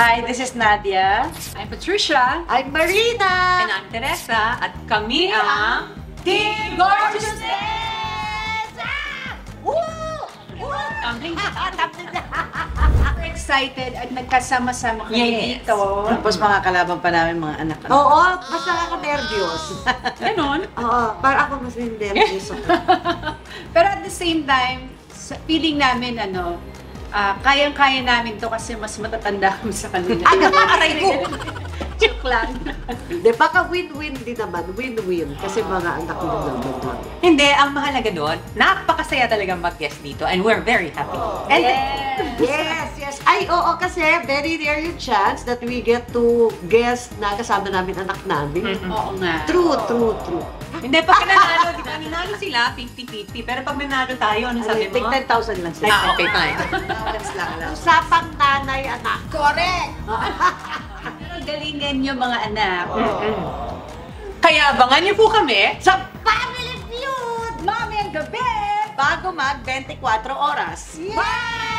Hi, this is Nadia. I'm Patricia. I'm Marina. And I'm Teresa. At kami ang Team Gorgeousness! Woo! Tumbling. We're excited at nagkasama-sama kami Yes. dito. Tapos makakalaban pa namin mga anak. Oo, mas nakaka-nervyos. Ganon. Oo, parang ako mas nervyos ako. Pero at the same time, feeling namin kayang-kaya namin to kasi mas matatanda kami sa kanila. Aray ko! Joke lang. Hindi, baka win-win din naman. Win-win. Kasi mga anak ko naman. Hindi, ang mahalaga doon, napakasaya talagang mag-guest dito and we're very happy. And Yes. Ay, oo, kasi very rare yung chance that we get to guest na kasama namin anak namin. Oo nga. True. hindi, pag nanalo, di ba, nanalo sila 50-50, pero pag nanalo tayo, ano sabi mo? Take 10,000 lang sila. Ah, okay, fine. That's lang. Usapang nanay, anak. Correct! Pero galingan nyo mga anak. Kaya abangan niyo po kami Sa Family Feud! Mami ang gabi! Bago mag 24 oras. Bye!